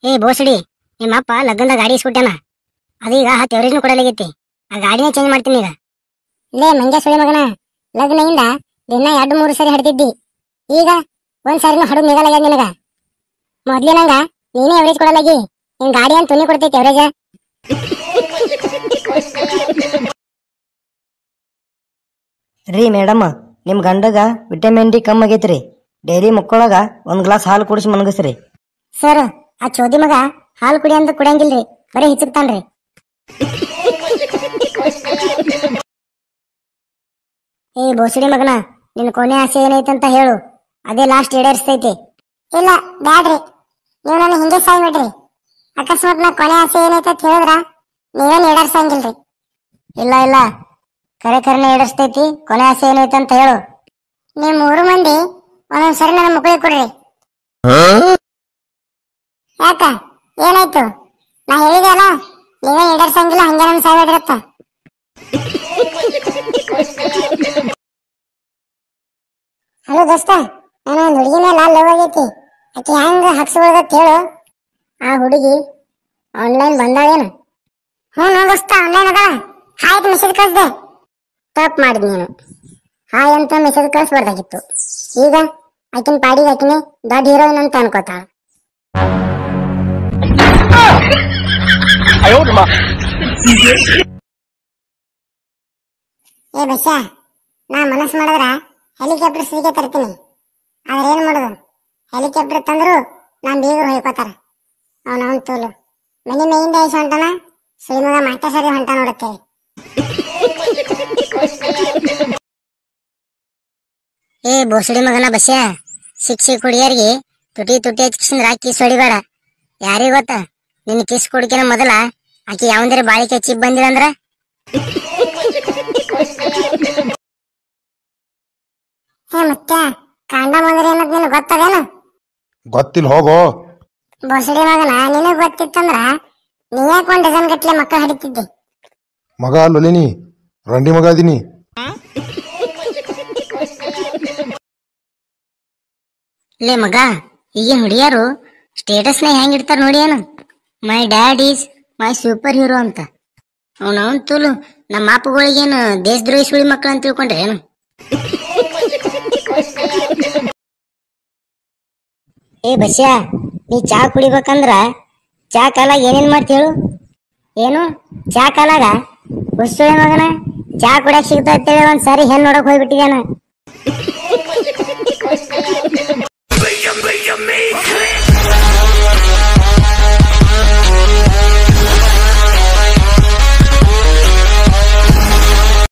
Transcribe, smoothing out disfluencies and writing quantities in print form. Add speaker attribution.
Speaker 1: ಏ ಬೋಸಡಿ, ನಿಮ್ಮಪ್ಪ ಲಗ್ನದ ಗಾಡಿ ಇಸ್ಕೊಟ್ಟಾನ. ಅದೀಗ 10 ಎವರೇಜ್ನು ಕೊಡಲಾಗೈತಿ. ಆ ಗಾಡಿನೇ ಚೇಂಜ್ ಮಾಡ್ತೀನಿ ಈಗ. ಲೇ ಮಂಗ್ಯ ಸುಳಿ ಮಗನ, ಲಗ್ನದಿಂದ ದಿನ 2-3 ಸರಿ ಹಡ್ತಿದ್ದಿ. ಈಗ ಒಂದ್ ಸಾರಿನೂ ಹಡದ್ ನಿಗಲಾಗ್ಯದ ನಿನಗ. ಮೊದ್ಲಿನಂಗ ನೀನೇ ಎವರೇಜ್ ಕೊಡಲಾಗಿ, ನಿನ್ ಗಾಡಿ ಅಂತ ತುನಿ ಕೊಡ್ತೈತಿ ಎವರೇಜ್.
Speaker 2: ರೀ ಮೇಡಮ್, ನಿಮ್ ಗಂಡಗ ವಿಟಮಿನ್ ಡಿ ಕಮ್ಮಿ ಆಗೈತ್ರಿ. ಡೈಲಿ ಮಕ್ಕಳಾಗ 1 ಗ್ಲಾಸ್ ಹಾಲು ಕುಡಿಸಿ ಮನಗಸ್ರಿ.
Speaker 1: ಸರ್, ಆ ಚೋದಿ ಮಗ ಹಾಲು ಕುಡಿ ಅಂತ ಕುಡಿಯಂಗಿಲ್ರಿ, ಬರೀ ಹಿಚ್ಚಕ್ತಾನ್ರಿ. ಏ ಬೋಸಡಿ ಮಗನ, ನಿನ್ ಕೊನೆ ಆಸೆ ಏನೈತಂತ ಹೇಳು, ಅದೇ ಲಾಸ್ಟ್ ಈಡೇರಿಸ್ತೈತಿ. ಇಲ್ಲ ಬ್ಯಾಡ್ರಿ, ನೀವು ನನ್ನ ಹಿಂಗೆ ಸಾಯ್ಬಿಡ್ರಿ. ಅಕಸ್ಮಾತ್ ನಾ ಕೊನೆ ಆಸೆ ಏನೈತೆ ಅಂತ ಹೇಳಿದ್ರ ನೀವೇನ್ ಈಡೇರ್ಸಂಗಿಲ್ರಿ. ಇಲ್ಲ ಇಲ್ಲ, ಕರೆನೆ ಈಡೇರಿಸ್ತೈತಿ. ಕೊನೆ ಆಸೆ ಏನೈತೆ ಅಂತ ಹೇಳು. ನೀವು 3 ಮಂದಿ ಒಂದೊಂದ್ಸರಿ ನನ್ನ ಮುಕ್ಕಳಿಗೆ ಕೊಡ್ರಿ. ಯಾಕ ಏನಾಯ್ತು? ನಾ ಹೇಳಿದೆ ಅಲ್ಲ, ನೀವೇ ಈಡೇರ್ಸಂಗಿಲ್ಲ, ಹಂಗೆ ನಮ್ ಸಾಯ್ಬಿಡ್ರತ್ತ. ಹಲೋ ದೋಸ್ತ, ನಾನು ಒಂದು ಹುಡುಗಿ ಮೇಲೆ ಲವ್ ಆಗೈತಿ. ಆಕೆ ಹೆಂಗ ಹಕ್ಸ್ಬಿಡ್ದತ್ ಹೇಳು. ಆ ಹುಡುಗಿ ಆನ್ಲೈನ್ ಬಂದಾಳೇನು? ಹ್ಞೂ ದೋಸ್ತ, ಆನ್ಲೈನ್ ಅದಾಳ. ಹಾಯ್ ಮೆಸೇಜ್ ಕಳ್ಸ್ದೆ. ತಪ್ಪು ಮಾಡಿದ್ ನೀನು. ಹಾಯ್ ಅಂತ ಮೆಸೇಜ್ ಕಳಿಸ್ಬಾರ್ದಾಗಿತ್ತು. ಈಗ ಆಕಿನ ಪಾಡಿಗೆ ಆಕಿನೇ ದೊಡ್ಡ ಹೀರೋಯಿನ್ ಅಂತ ಅನ್ಕೋತಾಳ. ಏ ಬಸ್ಸ, ನಾ ಮನಸ್ಸು ಮಾಡಿದ್ರ ಹೆಲಿಕಾಪ್ಟರ್ ಸಿಗೆ ತರ್ತೀನಿ. ಆದ್ರೆ ಏನ್ ಮಾಡೋದು, ಹೆಲಿಕಾಪ್ಟರ್ ತಂದ್ರು ನಾನ್ ಬೀಗರು ಹೊಯ್ಕೋತಾರ. ಅವನವನ್ ತೋಲು ಮನಿ ಮೇಯಿಂದ ಐಸ್ ಹೊಂಟಾನ, ಸುಳಿಮಗ ಮಾಟ ಸರಿ ಹೊಂಟ ನೋಡುತ್ತೇವೆ. ಏ ಬೋಸಡಿ ಮಗನ ಬಸ್ಯ, ಶಿಕ್ಷೆ ಕುಡಿಯರಿಗೆ ತುಟಿ ತುಟಿ ಹಚ್ಚಿಸಿಂದ್ರ ಕಿಸ್ ಹೊಡಿಬೇಡ. ಯಾರಿಗ ಗೊತ್ತ, ನಿನ್ ಕಿಸ್ ಕುಡಿಕೆನ ಮೊದಲ ಆಕಿ ಯಾವಂದ್ರೆ ಬಾಳಿಕೆ ಚಿಪ್ ಬಂದಿಲ್ಲ ಅಂದ್ರ. ಹೇ ಮುತ್ಯ, ಕಾಂಡಮ್ ಅಂದ್ರೆ ಏನಂತ ನಿನಗೆ ಗೊತ್ತದೇನು?
Speaker 3: ಗೊತ್ತಿಲ್ಲ ಹೋಗೋ.
Speaker 1: ಬೋಸಡಿ ಮಗನ, ನಿನಗ್ ಗೊತ್ತಿತ್ತಂದ್ರ ನೀ ಯಾಕೆ 1 ಡಜನ್ ಗಟ್ಲೆ ಮಕ್ಕಳು ಹಡಿತಿದ್ದೆ.
Speaker 3: ಮಗ ಅಲ್ಲೊಲಿನಿ, ರಂಡಿ ಮಗ ಅದೀನಿ.
Speaker 1: ಲೇ ಮಗ, ಈಗಿನ ಹುಡುಗಿಯರು ಸ್ಟೇಟಸ್ ನ ಹೆಂಗ್ ಇಡ್ತಾರ ನೋಡಿ ಏನು. My dad is my super hero ಅಂತ. ಅವನವನ್ ತೂಲು ನಮ್ಮ ಅಪ್ಪಗಳಿಗೇನು ದೇಶದ್ರೋಹಿ ಸುಳಿ ಮಕ್ಕಳು ಅಂತ ತಿಳ್ಕೊಂಡ್ರೆ ಏನು? ಏ ಬಸ್ಯ, ನೀ ಚಾ ಕುಡಿಬೇಕಂದ್ರ ಚಾ ಕಾಲಾಗ ಏನೇನ್ ಮಾಡ್ತಿ ಹೇಳು? ಏನು ಚಾ ಕಾಲಾಗ? ಹುಸುಳಿ ಮಗನ, ಚಾ ಕುಡಿಯಕ್ ಸಿಗ್ತಾ ಅಂತೇಳಿ ಒಂದ್ ಸಾರಿ ಹೆಣ್ ನೋಡಕ್ ಹೋಗ್ಬಿಟ್ಟಿದ್ಯಾನ.